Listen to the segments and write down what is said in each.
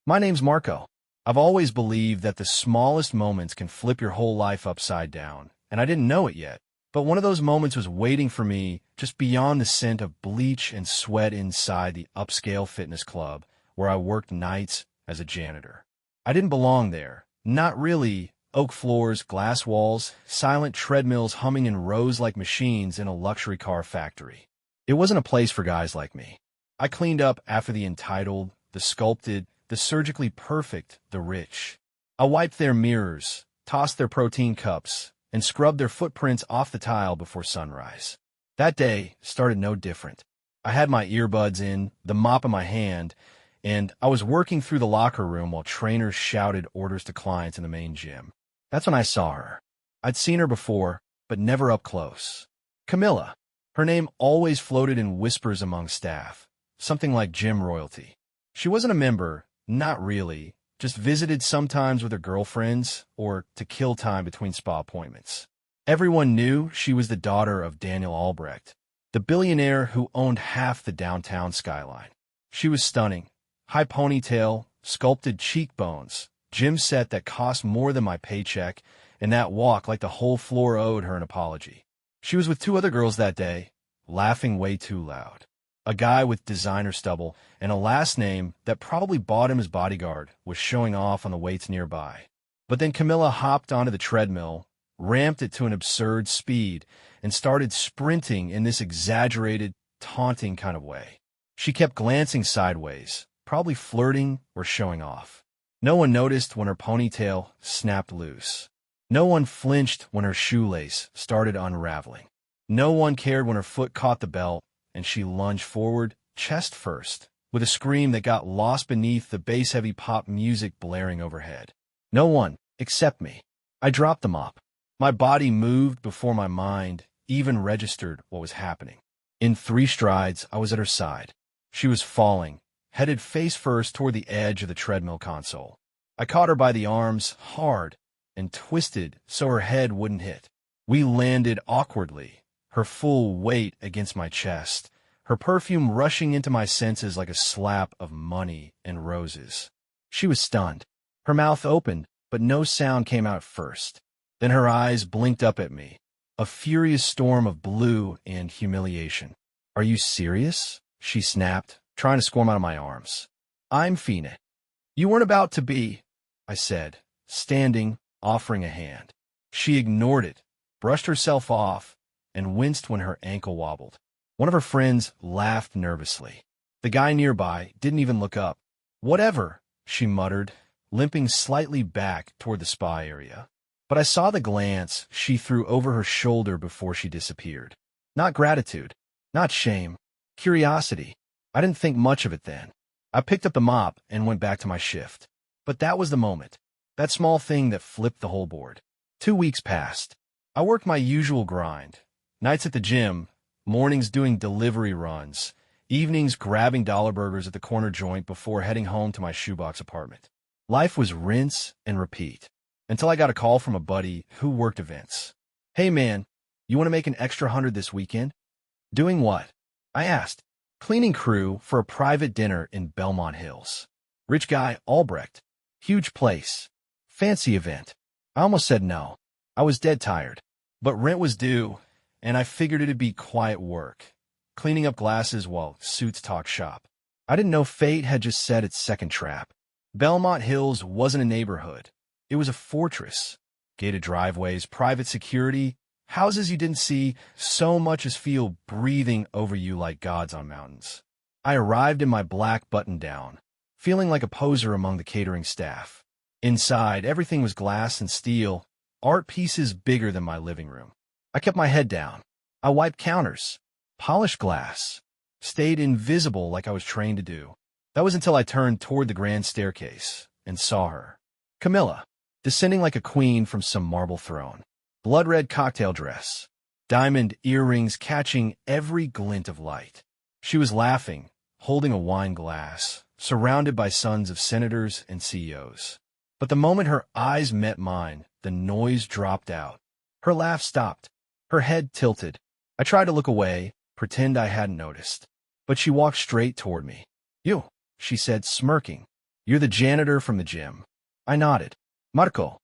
My name's Marco. I've always believed that the smallest moments can flip your whole life upside down, and I didn't know it yet. But one of those moments was waiting for me just beyond the scent of bleach and sweat inside the upscale fitness club where I worked nights as a janitor. I didn't belong there. Not really. Oak floors, glass walls, silent treadmills humming in rows like machines in a luxury car factory. It wasn't a place for guys like me. I cleaned up after the entitled, the sculpted, the surgically perfect, the rich. I wiped their mirrors, tossed their protein cups, and scrubbed their footprints off the tile before sunrise. That day started no different. I had my earbuds in, the mop in my hand, and I was working through the locker room while trainers shouted orders to clients in the main gym. That's when I saw her. I'd seen her before, but never up close. Camilla. Her name always floated in whispers among staff, something like gym royalty. She wasn't a member, not really, just visited sometimes with her girlfriends or to kill time between spa appointments. Everyone knew she was the daughter of Daniel Albrecht, the billionaire who owned half the downtown skyline. She was stunning. High ponytail, sculpted cheekbones, gym set that cost more than my paycheck, and that walk like the whole floor owed her an apology. She was with two other girls that day, laughing way too loud. A guy with designer stubble and a last name that probably bought him his bodyguard was showing off on the weights nearby. But then Camilla hopped onto the treadmill, ramped it to an absurd speed, and started sprinting in this exaggerated, taunting kind of way. She kept glancing sideways, probably flirting or showing off. No one noticed when her ponytail snapped loose. No one flinched when her shoelace started unraveling. No one cared when her foot caught the belt and she lunged forward, chest first, with a scream that got lost beneath the bass-heavy pop music blaring overhead. No one, except me. I dropped the mop. My body moved before my mind even registered what was happening. In 3 strides, I was at her side. She was falling, headed face first toward the edge of the treadmill console. I caught her by the arms, hard, and twisted so her head wouldn't hit. We landed awkwardly, her full weight against my chest, her perfume rushing into my senses like a slap of money and roses. She was stunned. Her mouth opened, but no sound came out first. Then her eyes blinked up at me, a furious storm of blue and humiliation. "Are you serious?" she snapped, trying to squirm out of my arms. "I'm Fina." "You weren't about to be," I said, standing, offering a hand. She ignored it, brushed herself off, and winced when her ankle wobbled. One of her friends laughed nervously. The guy nearby didn't even look up. "Whatever," she muttered, limping slightly back toward the spa area. But I saw the glance she threw over her shoulder before she disappeared. Not gratitude, not shame, curiosity. I didn't think much of it then. I picked up the mop and went back to my shift. But that was the moment, that small thing that flipped the whole board. 2 weeks passed. I worked my usual grind. Nights at the gym, mornings doing delivery runs, evenings grabbing dollar burgers at the corner joint before heading home to my shoebox apartment. Life was rinse and repeat, until I got a call from a buddy who worked events. "Hey man, you want to make an extra 100 this weekend?" "Doing what?" I asked. "Cleaning crew for a private dinner in Belmont Hills. Rich guy, Albrecht. Huge place. Fancy event." I almost said no. I was dead tired. But rent was due, and I figured it'd be quiet work, cleaning up glasses while suits talk shop. I didn't know fate had just set its second trap. Belmont Hills wasn't a neighborhood. It was a fortress. Gated driveways, private security, houses you didn't see so much as feel breathing over you like gods on mountains. I arrived in my black button-down, feeling like a poser among the catering staff. Inside, everything was glass and steel, art pieces bigger than my living room. I kept my head down. I wiped counters, polished glass, stayed invisible like I was trained to do. That was until I turned toward the grand staircase and saw her. Camilla, descending like a queen from some marble throne. Blood-red cocktail dress, diamond earrings catching every glint of light. She was laughing, holding a wine glass, surrounded by sons of senators and CEOs. But the moment her eyes met mine, the noise dropped out. Her laugh stopped. Her head tilted. I tried to look away, pretend I hadn't noticed. But she walked straight toward me. "You," she said, smirking. You're the janitor from the gym. I nodded. Marco.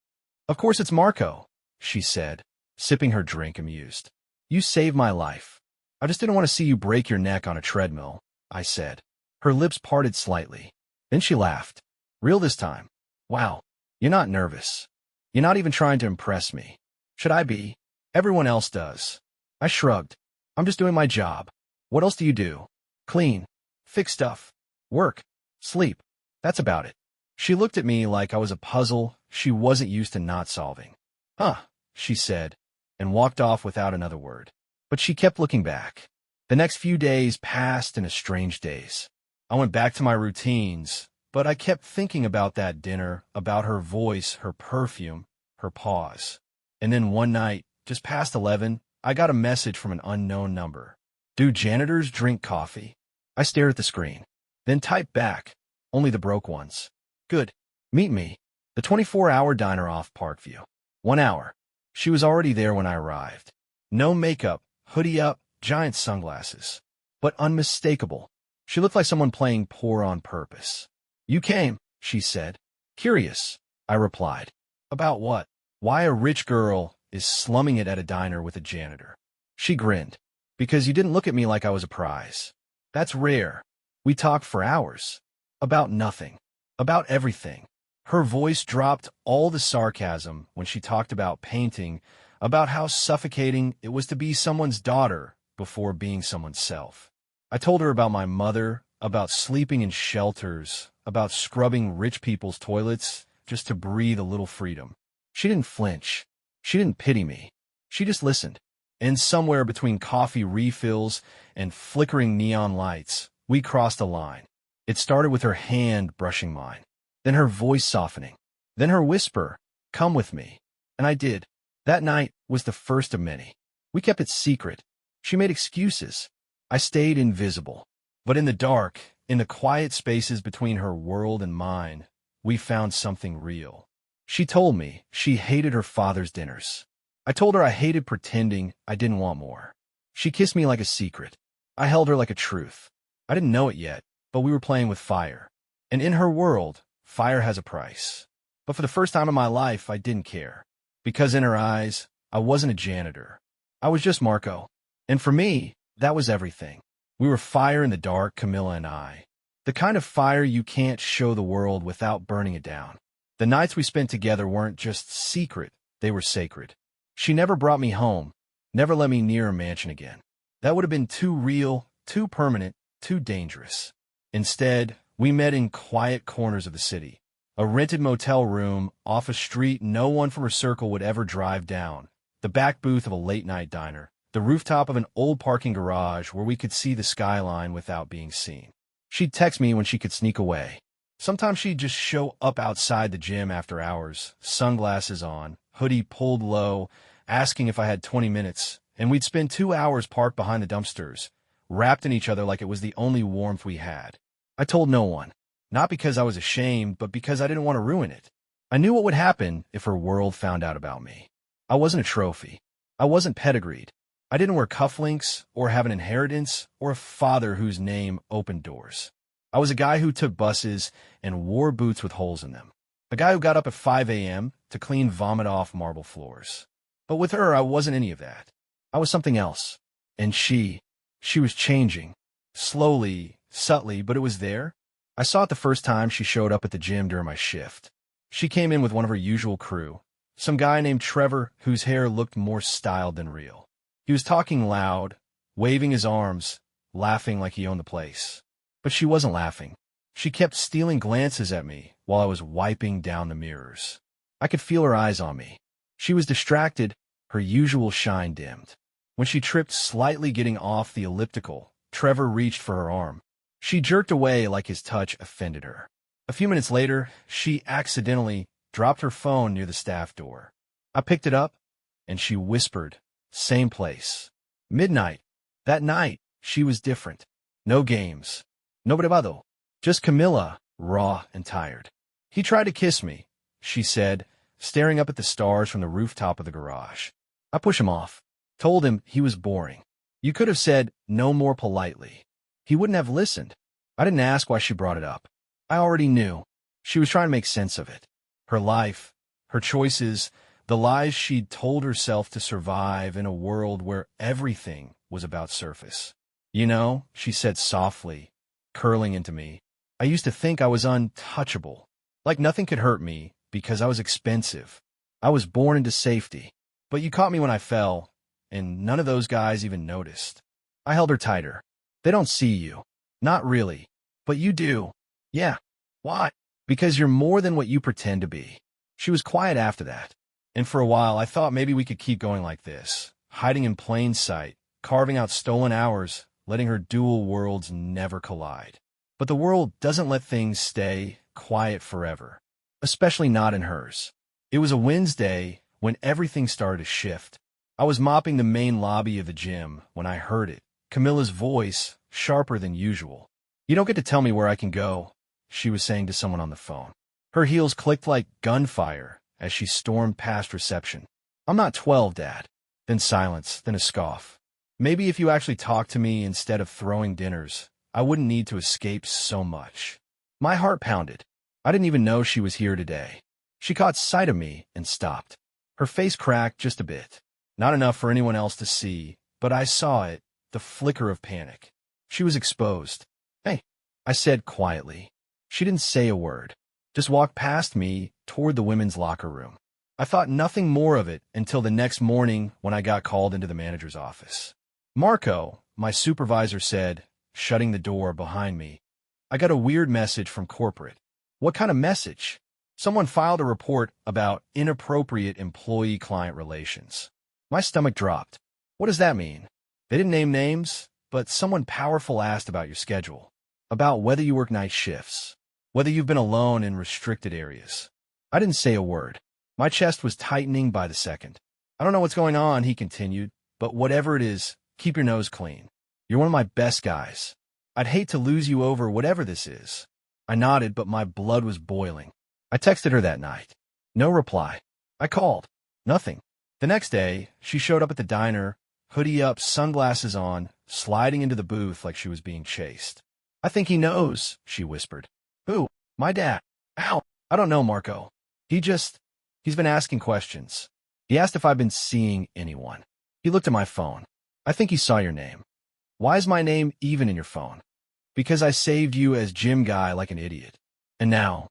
Of course it's Marco, she said, sipping her drink amused. You saved my life. I just didn't want to see you break your neck on a treadmill, I said. Her lips parted slightly. Then she laughed. Real this time. Wow. You're not nervous. You're not even trying to impress me. Should I be? Everyone else does. I shrugged. I'm just doing my job. What else do you do? Clean. Fix stuff. Work. Sleep. That's about it. She looked at me like I was a puzzle she wasn't used to not solving. Huh, she said, and walked off without another word. But she kept looking back. The next few days passed in a strange daze. I went back to my routines, but I kept thinking about that dinner, about her voice, her perfume, her pause. And then one night, just past 11, I got a message from an unknown number. Do janitors drink coffee? I stared at the screen, then typed back, only the broke ones. Good. Meet me. The 24-hour diner off Parkview. 1 hour. She was already there when I arrived. No makeup, hoodie up, giant sunglasses. But unmistakable. She looked like someone playing poor on purpose. You came, she said. Curious, I replied. About what? Why a rich girl is slumming it at a diner with a janitor. She grinned. Because you didn't look at me like I was a prize. That's rare. We talked for hours. About nothing. About everything. Her voice dropped all the sarcasm when she talked about painting, about how suffocating it was to be someone's daughter before being someone's self. I told her about my mother, about sleeping in shelters, about scrubbing rich people's toilets just to breathe a little freedom. She didn't flinch. She didn't pity me. She just listened. And somewhere between coffee refills and flickering neon lights, we crossed a line. It started with her hand brushing mine, then her voice softening, then her whisper, come with me. And I did. That night was the first of many. We kept it secret. She made excuses. I stayed invisible. But in the dark, in the quiet spaces between her world and mine, we found something real. She told me she hated her father's dinners. I told her I hated pretending I didn't want more. She kissed me like a secret. I held her like a truth. I didn't know it yet, but we were playing with fire. And in her world, fire has a price. But for the first time in my life, I didn't care. Because in her eyes, I wasn't a janitor. I was just Marco. And for me, that was everything. We were fire in the dark, Camilla and I. The kind of fire you can't show the world without burning it down. The nights we spent together weren't just secret, they were sacred. She never brought me home, never let me near her mansion again. That would have been too real, too permanent, too dangerous. Instead, we met in quiet corners of the city. A rented motel room off a street no one from her circle would ever drive down. The back booth of a late-night diner. The rooftop of an old parking garage where we could see the skyline without being seen. She'd text me when she could sneak away. Sometimes she'd just show up outside the gym after hours, sunglasses on, hoodie pulled low, asking if I had 20 minutes, and we'd spend 2 hours parked behind the dumpsters, wrapped in each other like it was the only warmth we had. I told no one, not because I was ashamed, but because I didn't want to ruin it. I knew what would happen if her world found out about me. I wasn't a trophy. I wasn't pedigreed. I didn't wear cufflinks or have an inheritance or a father whose name opened doors. I was a guy who took buses and wore boots with holes in them. A guy who got up at 5 a.m. to clean vomit off marble floors. But with her, I wasn't any of that. I was something else. And she was changing. Slowly, subtly, but it was there. I saw it the first time she showed up at the gym during my shift. She came in with one of her usual crew. Some guy named Trevor whose hair looked more styled than real. He was talking loud, waving his arms, laughing like he owned the place. But she wasn't laughing. She kept stealing glances at me while I was wiping down the mirrors. I could feel her eyes on me. She was distracted, her usual shine dimmed. When she tripped slightly getting off the elliptical, Trevor reached for her arm. She jerked away like his touch offended her. A few minutes later, she accidentally dropped her phone near the staff door. I picked it up, and she whispered, same place. Midnight. That night, she was different. No games. No bravado. Just Camilla, raw and tired. He tried to kiss me, she said, staring up at the stars from the rooftop of the garage. I pushed him off. Told him he was boring. You could have said no more politely. He wouldn't have listened. I didn't ask why she brought it up. I already knew. She was trying to make sense of it. Her life, her choices, the lies she'd told herself to survive in a world where everything was about surface. You know, she said softly, curling into me, I used to think I was untouchable, like nothing could hurt me because I was expensive. I was born into safety. But you caught me when I fell, and none of those guys even noticed. I held her tighter. They don't see you. Not really. But you do. Yeah. Why? Because you're more than what you pretend to be. She was quiet after that. And for a while, I thought maybe we could keep going like this, hiding in plain sight, carving out stolen hours, letting her dual worlds never collide. But the world doesn't let things stay quiet forever, especially not in hers. It was a Wednesday when everything started to shift. I was mopping the main lobby of the gym when I heard it, Camilla's voice, sharper than usual. You don't get to tell me where I can go, she was saying to someone on the phone. Her heels clicked like gunfire as she stormed past reception. I'm not 12, Dad. Then silence, then a scoff. Maybe if you actually talked to me instead of throwing dinners, I wouldn't need to escape so much. My heart pounded. I didn't even know she was here today. She caught sight of me and stopped. Her face cracked just a bit. Not enough for anyone else to see, but I saw it, the flicker of panic. She was exposed. Hey, I said quietly. She didn't say a word, just walked past me toward the women's locker room. I thought nothing more of it until the next morning when I got called into the manager's office. Marco, my supervisor said, shutting the door behind me, I got a weird message from corporate. What kind of message? Someone filed a report about inappropriate employee-client relations. My stomach dropped. What does that mean? They didn't name names, but someone powerful asked about your schedule, about whether you work night shifts, whether you've been alone in restricted areas. I didn't say a word. My chest was tightening by the second. I don't know what's going on, he continued, but whatever it is, keep your nose clean. You're one of my best guys. I'd hate to lose you over whatever this is. I nodded, but my blood was boiling. I texted her that night. No reply. I called. Nothing. The next day, she showed up at the diner, hoodie up, sunglasses on, sliding into the booth like she was being chased. I think he knows, she whispered. Who? My dad. Ow. I don't know, Marco. He's been asking questions. He asked if I've been seeing anyone. He looked at my phone. I think he saw your name. Why is my name even in your phone? Because I saved you as gym guy like an idiot. And now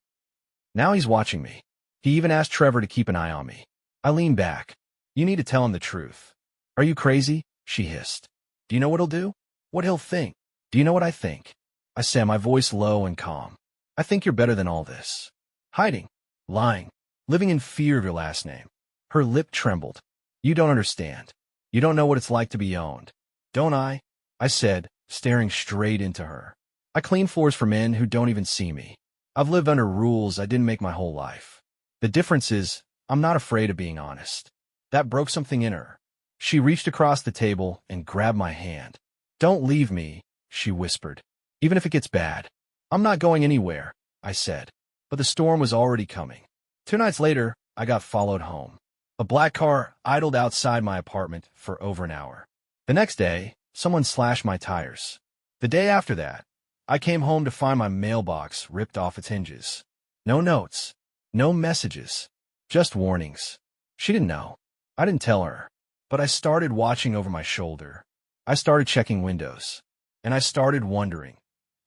he's watching me. He even asked Trevor to keep an eye on me. I leaned back. You need to tell him the truth. Are you crazy? She hissed. Do you know what he'll do? What he'll think? Do you know what I think? I said, my voice low and calm. I think you're better than all this. Hiding. Lying. Living in fear of your last name. Her lip trembled. You don't understand. You don't know what it's like to be owned. Don't I? I said, staring straight into her. I clean floors for men who don't even see me. I've lived under rules I didn't make my whole life. The difference is, I'm not afraid of being honest. That broke something in her. She reached across the table and grabbed my hand. Don't leave me, she whispered. Even if it gets bad. I'm not going anywhere, I said. But the storm was already coming. 2 nights later, I got followed home. A black car idled outside my apartment for over an hour. The next day, someone slashed my tires. The day after that, I came home to find my mailbox ripped off its hinges. No notes. No messages. Just warnings. She didn't know. I didn't tell her. But I started watching over my shoulder. I started checking windows. And I started wondering,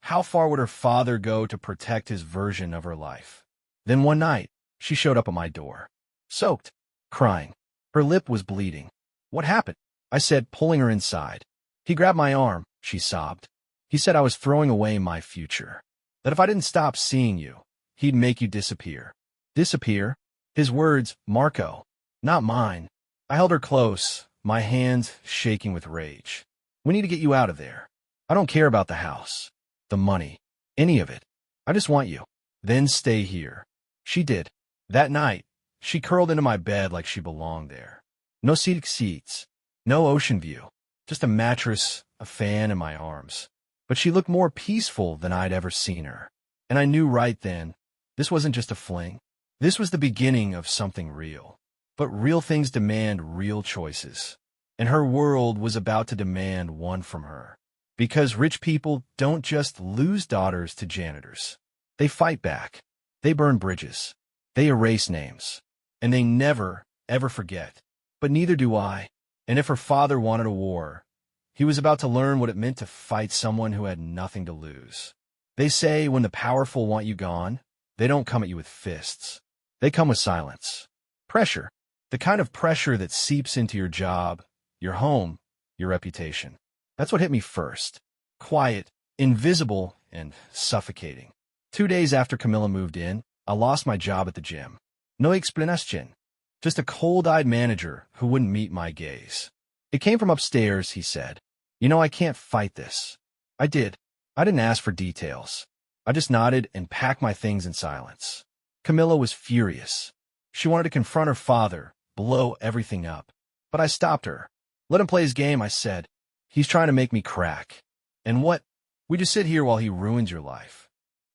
how far would her father go to protect his version of her life? Then one night, she showed up at my door. Soaked. Crying. Her lip was bleeding. What happened? I said, pulling her inside. He grabbed my arm, she sobbed. He said I was throwing away my future. That if I didn't stop seeing you, he'd make you disappear. Disappear? His words, Marco. Not mine. I held her close, my hands shaking with rage. We need to get you out of there. I don't care about the house, the money, any of it. I just want you. Then stay here. She did. That night, she curled into my bed like she belonged there. No seated seats, no ocean view, just a mattress, a fan, and my arms. But she looked more peaceful than I'd ever seen her. And I knew right then, this wasn't just a fling. This was the beginning of something real. But real things demand real choices. And her world was about to demand one from her. Because rich people don't just lose daughters to janitors. They fight back. They burn bridges. They erase names. And they never, ever forget. But neither do I. And if her father wanted a war, he was about to learn what it meant to fight someone who had nothing to lose. They say when the powerful want you gone, they don't come at you with fists. They come with silence. Pressure. The kind of pressure that seeps into your job, your home, your reputation. That's what hit me first. Quiet, invisible, and suffocating. 2 days after Camilla moved in, I lost my job at the gym. No explicación. Just a cold-eyed manager who wouldn't meet my gaze. It came from upstairs, he said. You know, I can't fight this. I did. I didn't ask for details. I just nodded and packed my things in silence. Camilla was furious. She wanted to confront her father, blow everything up. But I stopped her. Let him play his game, I said. He's trying to make me crack. And what? We just sit here while he ruins your life.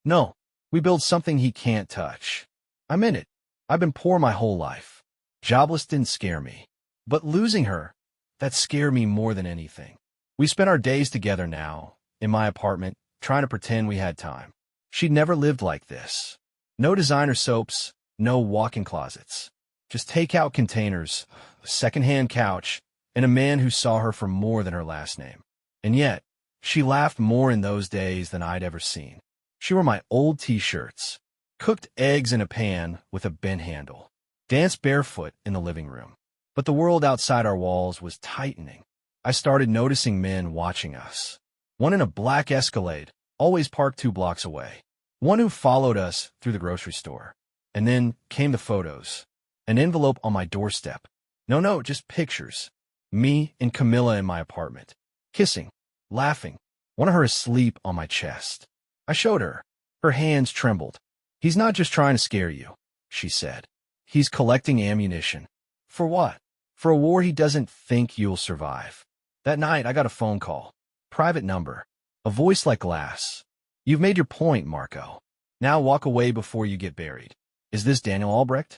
No, we build something he can't touch. I'm in it. I've been poor my whole life. Jobless didn't scare me. But losing her, that scared me more than anything. We spent our days together now, in my apartment, trying to pretend we had time. She'd never lived like this. No designer soaps, no walk-in closets. Just take-out containers, a second-hand couch, and a man who saw her for more than her last name. And yet, she laughed more in those days than I'd ever seen. She wore my old t-shirts, cooked eggs in a pan with a bent handle, danced barefoot in the living room. But the world outside our walls was tightening. I started noticing men watching us. One in a black Escalade, always parked 2 blocks away. One who followed us through the grocery store. And then came the photos. An envelope on my doorstep. No, just pictures. Me and Camilla in my apartment. Kissing. Laughing. One of her asleep on my chest. I showed her. Her hands trembled. He's not just trying to scare you, she said. He's collecting ammunition. For what? For a war he doesn't think you'll survive. That night, I got a phone call. Private number. A voice like glass. You've made your point, Marco. Now walk away before you get buried. Is this Daniel Albrecht?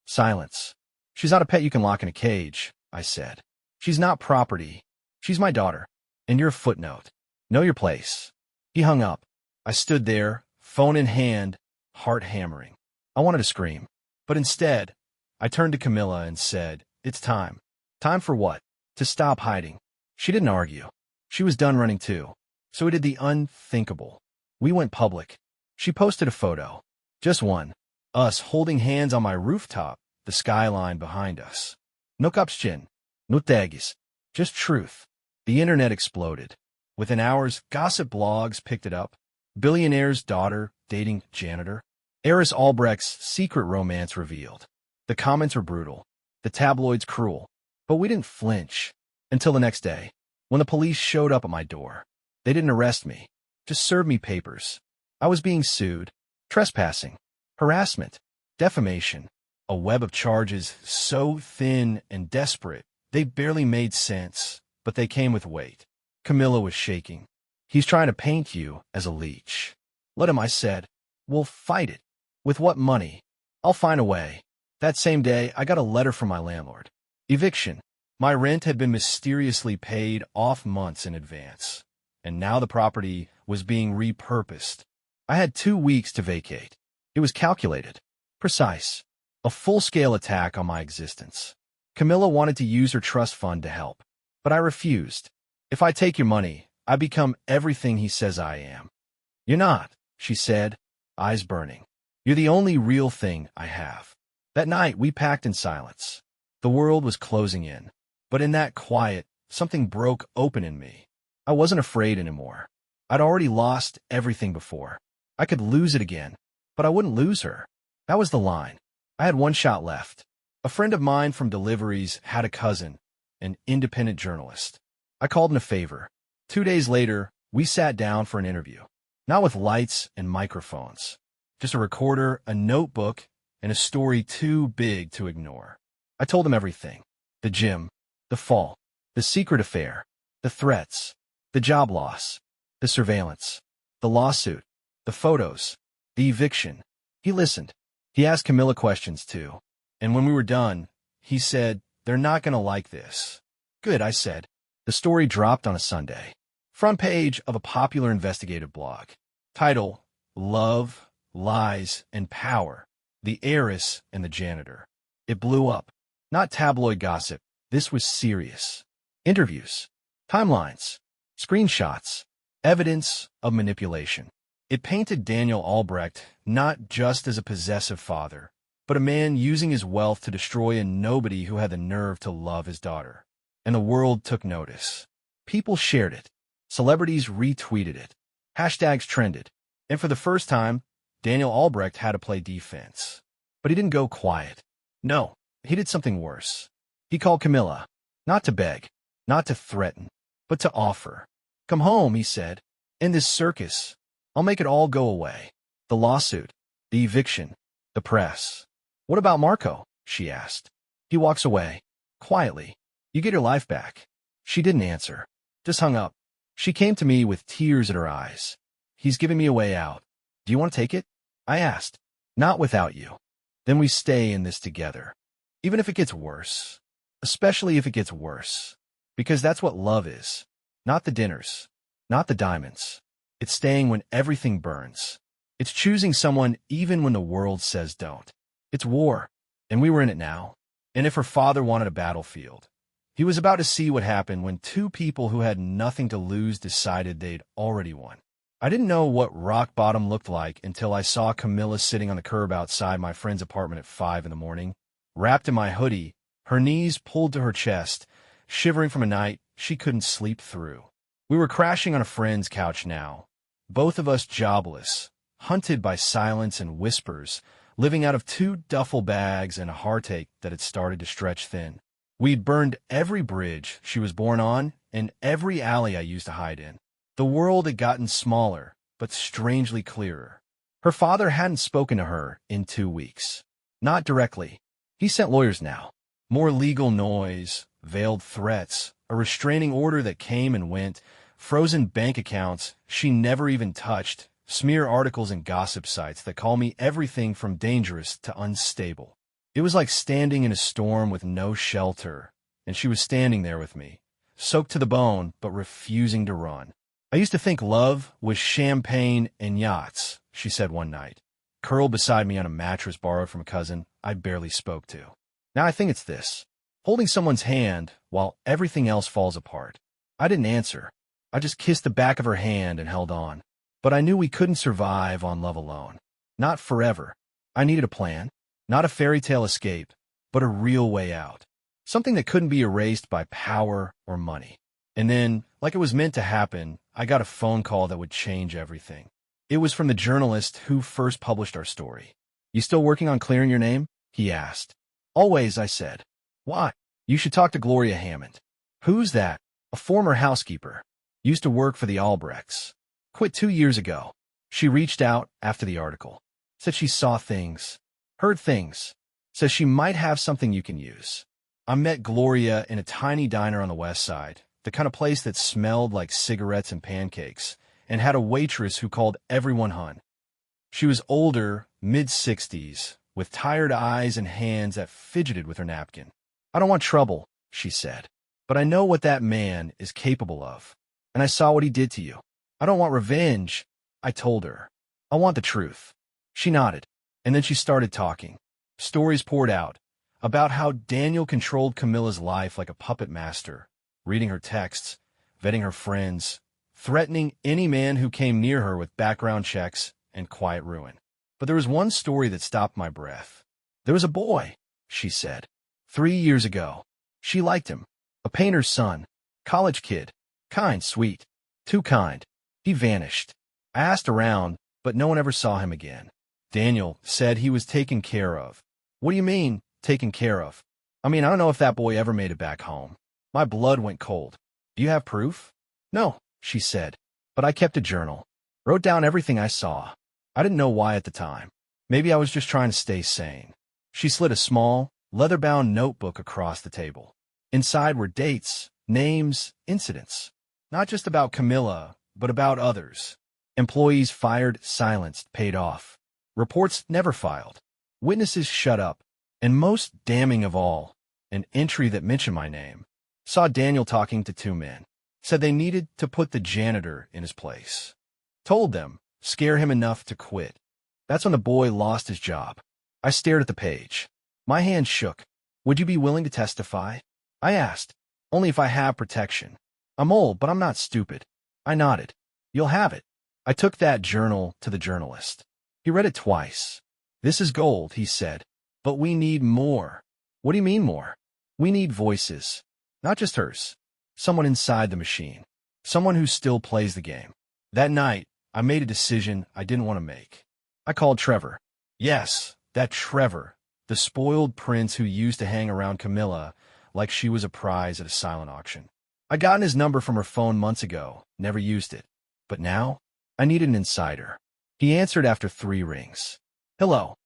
Silence. She's not a pet you can lock in a cage, I said. She's not property. She's my daughter. And you're a footnote. Know your place. He hung up. I stood there, phone in hand, heart hammering. I wanted to scream. But instead, I turned to Camilla and said, it's time. Time for what? To stop hiding. She didn't argue. She was done running too. So we did the unthinkable. We went public. She posted a photo. Just one. Us holding hands on my rooftop, the skyline behind us. No caption. No tags. Just truth. The internet exploded. Within hours, gossip blogs picked it up. Billionaire's daughter dating janitor. Heiress Albrecht's secret romance revealed. The comments were brutal. The tabloids cruel. But we didn't flinch. Until the next day, when the police showed up at my door. They didn't arrest me. Just served me papers. I was being sued. Trespassing. Harassment. Defamation. A web of charges so thin and desperate, they barely made sense, but they came with weight. Camilla was shaking. He's trying to paint you as a leech. Let him, I said. We'll fight it. With what money? I'll find a way. That same day, I got a letter from my landlord. Eviction. My rent had been mysteriously paid off months in advance, and now the property was being repurposed. I had 2 weeks to vacate. It was calculated. Precise. A full-scale attack on my existence. Camilla wanted to use her trust fund to help, but I refused. If I take your money, I become everything he says I am. You're not, she said, eyes burning. You're the only real thing I have. That night, we packed in silence. The world was closing in. But in that quiet, something broke open in me. I wasn't afraid anymore. I'd already lost everything before. I could lose it again, but I wouldn't lose her. That was the line. I had 1 shot left. A friend of mine from deliveries had a cousin, an independent journalist. I called in a favor. 2 days later, we sat down for an interview. Not with lights and microphones. Just a recorder, a notebook, and a story too big to ignore. I told him everything. The gym. The fall, the secret affair, the threats, the job loss, the surveillance, the lawsuit, the photos, the eviction. He listened. He asked Camilla questions too. And when we were done, he said, they're not going to like this. Good, I said. The story dropped on a Sunday. Front page of a popular investigative blog. Title, Love, lies, and power. The heiress and the janitor. It blew up. Not tabloid gossip. This was serious. Interviews, timelines, screenshots, evidence of manipulation. It painted Daniel Albrecht not just as a possessive father, but a man using his wealth to destroy a nobody who had the nerve to love his daughter. And the world took notice. People shared it. Celebrities retweeted it. Hashtags trended. And for the first time, Daniel Albrecht had to play defense. But he didn't go quiet. No, he did something worse. He called Camilla, not to beg, not to threaten, but to offer. Come home, he said. In this circus, I'll make it all go away. The lawsuit, the eviction, the press. What about Marco? She asked. He walks away, quietly. You get your life back. She didn't answer, just hung up. She came to me with tears in her eyes. He's giving me a way out. Do you want to take it? I asked. Not without you. Then we stay in this together. Even if it gets worse. Especially if it gets worse. Because that's what love is. Not the dinners. Not the diamonds. It's staying when everything burns. It's choosing someone even when the world says don't. It's war. And we were in it now. And if her father wanted a battlefield, he was about to see what happened when two people who had nothing to lose decided they'd already won. I didn't know what rock bottom looked like until I saw Camilla sitting on the curb outside my friend's apartment at 5 in the morning, wrapped in my hoodie, her knees pulled to her chest, shivering from a night she couldn't sleep through. We were crashing on a friend's couch now, both of us jobless, hunted by silence and whispers, living out of 2 duffel bags and a heartache that had started to stretch thin. We'd burned every bridge she was born on and every alley I used to hide in. The world had gotten smaller, but strangely clearer. Her father hadn't spoken to her in 2 weeks. Not directly. He sent lawyers now. More legal noise, veiled threats, a restraining order that came and went, frozen bank accounts she never even touched, smear articles and gossip sites that call me everything from dangerous to unstable. It was like standing in a storm with no shelter, and she was standing there with me, soaked to the bone but refusing to run. I used to think love was champagne and yachts, she said one night, curled beside me on a mattress borrowed from a cousin I barely spoke to. Now I think it's this, holding someone's hand while everything else falls apart. I didn't answer. I just kissed the back of her hand and held on. But I knew we couldn't survive on love alone. Not forever. I needed a plan. Not a fairy tale escape, but a real way out. Something that couldn't be erased by power or money. And then, like it was meant to happen, I got a phone call that would change everything. It was from the journalist who first published our story. You still working on clearing your name? He asked. Always, I said. Why? You should talk to Gloria Hammond. Who's that? A former housekeeper. Used to work for the Albrechts. Quit 2 years ago. She reached out after the article. Said she saw things. Heard things. Says she might have something you can use. I met Gloria in a tiny diner on the west side, the kind of place that smelled like cigarettes and pancakes, and had a waitress who called everyone hun. She was older, mid-60s, with tired eyes and hands that fidgeted with her napkin. I don't want trouble, she said, but I know what that man is capable of, and I saw what he did to you. I don't want revenge, I told her. I want the truth. She nodded, and then she started talking. Stories poured out about how Daniel controlled Camilla's life like a puppet master, reading her texts, vetting her friends, threatening any man who came near her with background checks and quiet ruin. But there was one story that stopped my breath. There was a boy, she said, 3 years ago. She liked him. A painter's son, college kid, kind, sweet, too kind. He vanished. I asked around, but no one ever saw him again. Daniel said he was taken care of. What do you mean, taken care of? I don't know if that boy ever made it back home. My blood went cold. Do you have proof? No, she said, but I kept a journal. Wrote down everything I saw. I didn't know why at the time. Maybe I was just trying to stay sane. She slid a small, leather-bound notebook across the table. Inside were dates, names, incidents. Not just about Camilla, but about others. Employees fired, silenced, paid off. Reports never filed. Witnesses shut up. And most damning of all, an entry that mentioned my name. Saw Daniel talking to 2 men. Said they needed to put the janitor in his place. Told them, scare him enough to quit. That's when the boy lost his job. I stared at the page. My hand shook. Would you be willing to testify? I asked. Only if I have protection. I'm old, but I'm not stupid. I nodded. You'll have it. I took that journal to the journalist. He read it twice. This is gold, he said. But we need more. What do you mean more? We need voices. Not just hers. Someone inside the machine. Someone who still plays the game. That night, I made a decision I didn't want to make. I called Trevor. Yes, that Trevor, the spoiled prince who used to hang around Camilla like she was a prize at a silent auction. I'd gotten his number from her phone months ago, never used it. But now, I needed an insider. He answered after 3 rings. Hello.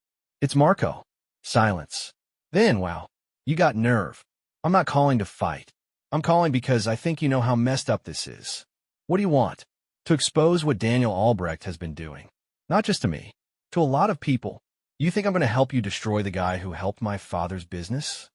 It's Marco. Silence. Then, wow, you got nerve. I'm not calling to fight. I'm calling because I think you know how messed up this is. What do you want? To expose what Daniel Albrecht has been doing. Not just to me. To a lot of people. You think I'm going to help you destroy the guy who helped my father's business?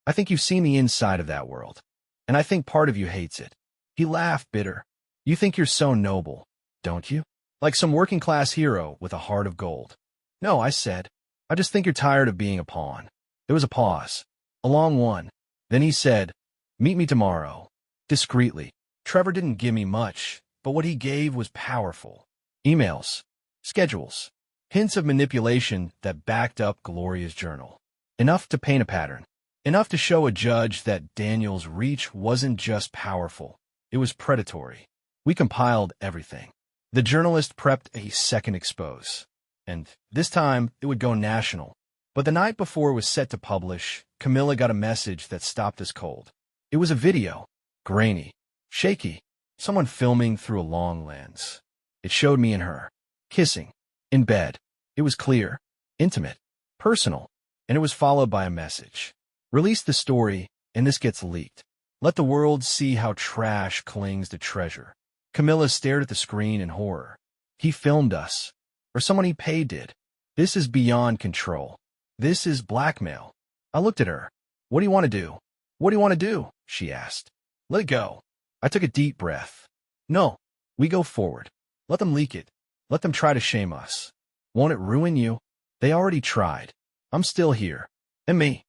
I think you've seen the inside of that world. And I think part of you hates it. He laughed bitter. You think you're so noble, don't you? Like some working-class hero with a heart of gold. No, I said. I just think you're tired of being a pawn. There was a pause. A long one. Then he said, meet me tomorrow. Discreetly. Trevor didn't give me much, but what he gave was powerful. Emails. Schedules. Hints of manipulation that backed up Gloria's journal. Enough to paint a pattern. Enough to show a judge that Daniel's reach wasn't just powerful. It was predatory. We compiled everything. The journalist prepped a second expose. And this time, it would go national. But the night before it was set to publish, Camilla got a message that stopped us cold. It was a video. Grainy. Shaky. Someone filming through a long lens. It showed me and her. Kissing. In bed. It was clear. Intimate. Personal. And it was followed by a message. Release the story, and this gets leaked. Let the world see how trash clings to treasure. Camilla stared at the screen in horror. He filmed us. Or someone he paid did. This is beyond control. This is blackmail. I looked at her. What do you want to do? What do you want to do? She asked. Let it go. I took a deep breath. No. We go forward. Let them leak it. Let them try to shame us. Won't it ruin you? They already tried. I'm still here. And me?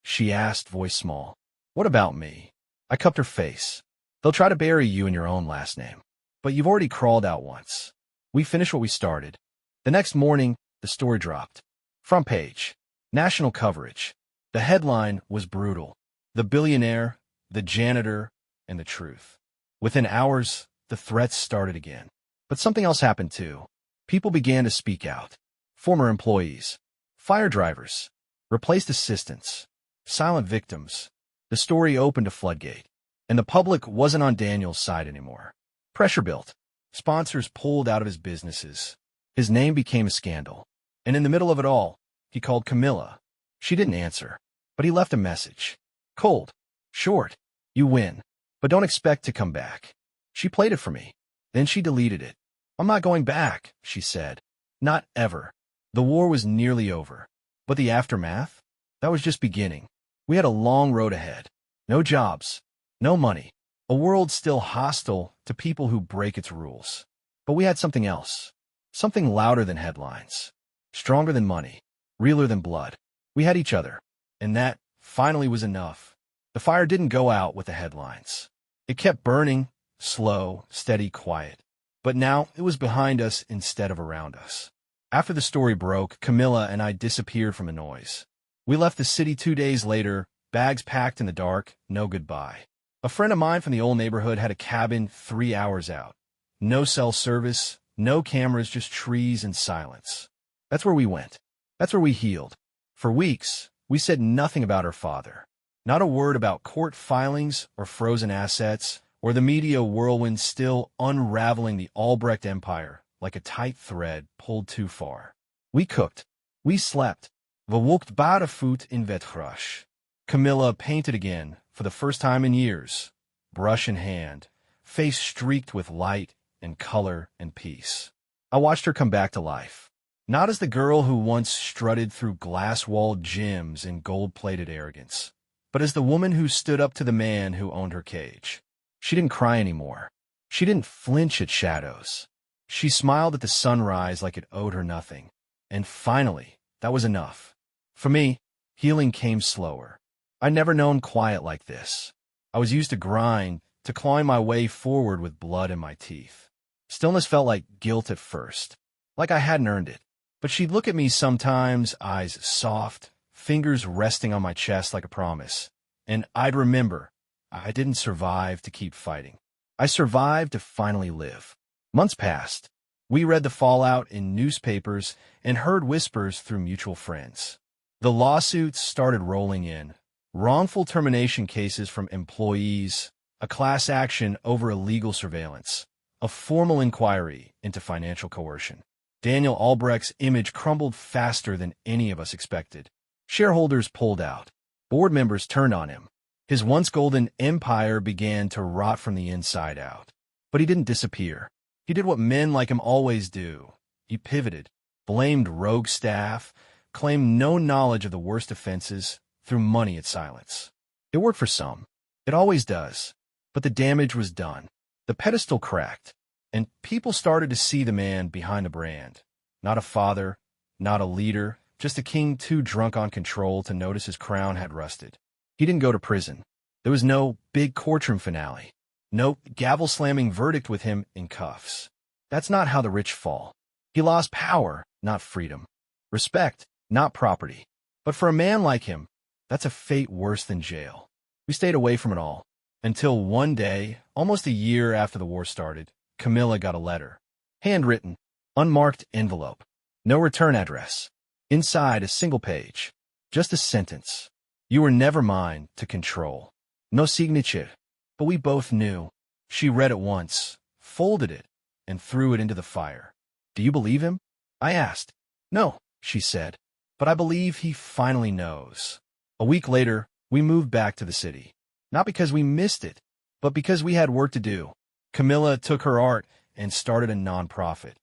She asked, voice small. What about me? I cupped her face. They'll try to bury you in your own last name. But you've already crawled out once. We finished what we started. The next morning, the story dropped. Front page. National coverage. The headline was brutal. The billionaire, the janitor, and the truth. Within hours, the threats started again. But something else happened too. People began to speak out. Former employees. Fire drivers. Replaced assistants. Silent victims. The story opened a floodgate. And the public wasn't on Daniel's side anymore. Pressure built. Sponsors pulled out of his businesses. His name became a scandal. And in the middle of it all, he called Camilla. She didn't answer. But he left a message. Cold. Short. You win. But don't expect to come back. She played it for me. Then she deleted it. I'm not going back, she said. Not ever. The war was nearly over. But the aftermath? That was just beginning. We had a long road ahead. No jobs. No money. A world still hostile to people who break its rules. But we had something else. Something louder than headlines. Stronger than money. Realer than blood. We had each other. And that, finally, was enough. The fire didn't go out with the headlines. It kept burning, slow, steady, quiet. But now it was behind us instead of around us. After the story broke, Camilla and I disappeared from the noise. We left the city 2 days later, bags packed in the dark, no goodbye. A friend of mine from the old neighborhood had a cabin 3 hours out. No cell service, no cameras, just trees and silence. That's where we went. That's where we healed. For weeks, we said nothing about her father. Not a word about court filings or frozen assets, or the media whirlwind still unraveling the Albrecht empire like a tight thread pulled too far. We cooked. We slept. We wooked bare voet in wetgras. Camilla painted again, for the first time in years, brush in hand, face streaked with light and color and peace. I watched her come back to life. Not as the girl who once strutted through glass-walled gyms in gold-plated arrogance, but as the woman who stood up to the man who owned her cage. She didn't cry anymore. She didn't flinch at shadows. She smiled at the sunrise like it owed her nothing. And finally, that was enough. For me, healing came slower. I'd never known quiet like this. I was used to grind, to clawing my way forward with blood in my teeth. Stillness felt like guilt at first, like I hadn't earned it. But she'd look at me sometimes, eyes soft, fingers resting on my chest like a promise. And I'd remember, I didn't survive to keep fighting. I survived to finally live. Months passed. We read the fallout in newspapers and heard whispers through mutual friends. The lawsuits started rolling in. Wrongful termination cases from employees, a class action over illegal surveillance, a formal inquiry into financial coercion. Daniel Albrecht's image crumbled faster than any of us expected. Shareholders pulled out. Board members turned on him. His once golden empire began to rot from the inside out. But he didn't disappear. He did what men like him always do. He pivoted, blamed rogue staff, claimed no knowledge of the worst offenses, threw money at silence. It worked for some. It always does. But the damage was done. The pedestal cracked, and people started to see the man behind the brand. Not a father, not a leader, just a king too drunk on control to notice his crown had rusted. He didn't go to prison. There was no big courtroom finale. No gavel-slamming verdict with him in cuffs. That's not how the rich fall. He lost power, not freedom. Respect, not property. But for a man like him, that's a fate worse than jail. We stayed away from it all. Until one day, almost a year after the war started, Camilla got a letter. Handwritten, unmarked envelope. No return address. Inside, a single page. Just a sentence. You were never mine to control. No signature. But we both knew. She read it once, folded it, and threw it into the fire. Do you believe him? I asked. No, she said. But I believe he finally knows. A week later, we moved back to the city. Not because we missed it, but because we had work to do. Camilla took her art and started a nonprofit,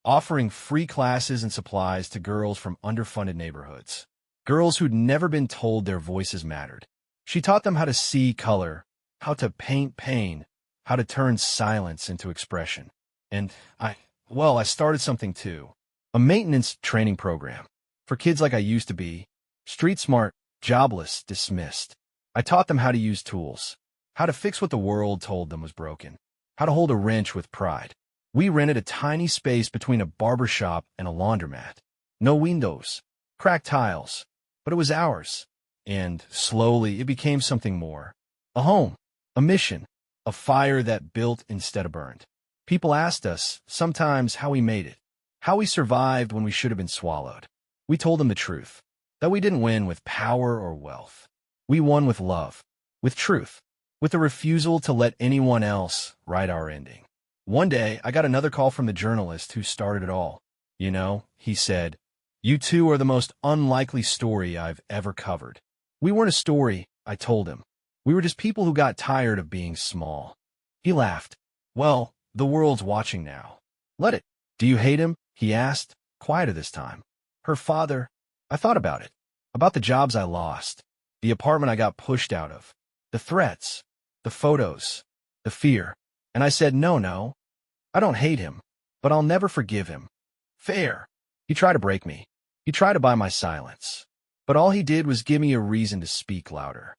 offering free classes and supplies to girls from underfunded neighborhoods. Girls who'd never been told their voices mattered. She taught them how to see color, how to paint pain, how to turn silence into expression. And I started something too. A maintenance training program. For kids like I used to be. Street smart, jobless, dismissed. I taught them how to use tools. How to fix what the world told them was broken. How to hold a wrench with pride. We rented a tiny space between a barber shop and a laundromat. No windows. Cracked tiles. But it was ours. And slowly it became something more. A home. A mission. A fire that built instead of burned. People asked us, sometimes, how we made it. How we survived when we should have been swallowed. We told them the truth. That we didn't win with power or wealth. We won with love. With truth. With a refusal to let anyone else write our ending. One day, I got another call from the journalist who started it all. You know, he said, you two are the most unlikely story I've ever covered. We weren't a story, I told him. We were just people who got tired of being small. He laughed. Well, the world's watching now. Let it. Do you hate him? He asked, quieter this time. Her father. I thought about it. About the jobs I lost. The apartment I got pushed out of. The threats. The photos. The fear. And I said, no. I don't hate him. But I'll never forgive him. Fair. He tried to break me. He tried to buy my silence. But all he did was give me a reason to speak louder.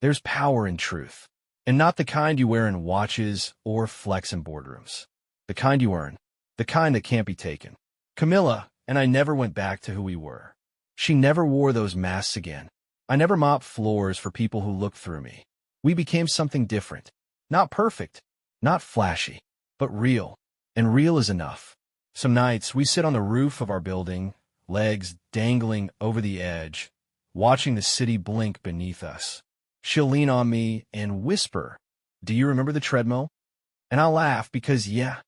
There's power in truth. And not the kind you wear in watches or flex in boardrooms. The kind you earn. The kind that can't be taken. Camilla and I never went back to who we were. She never wore those masks again. I never mopped floors for people who looked through me. We became something different. Not perfect. Not flashy. But real. And real is enough. Some nights we sit on the roof of our building, legs dangling over the edge, watching the city blink beneath us. She'll lean on me and whisper, do you remember the treadmill? And I'll laugh because, yeah,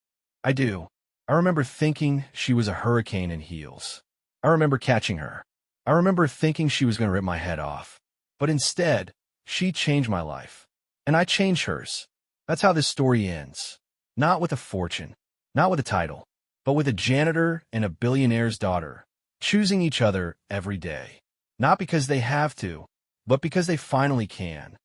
I do. I remember thinking she was a hurricane in heels. I remember catching her. I remember thinking she was going to rip my head off. But instead, she changed my life. And I changed hers. That's how this story ends. Not with a fortune, not with a title, but with a janitor and a billionaire's daughter, choosing each other every day. Not because they have to, but because they finally can.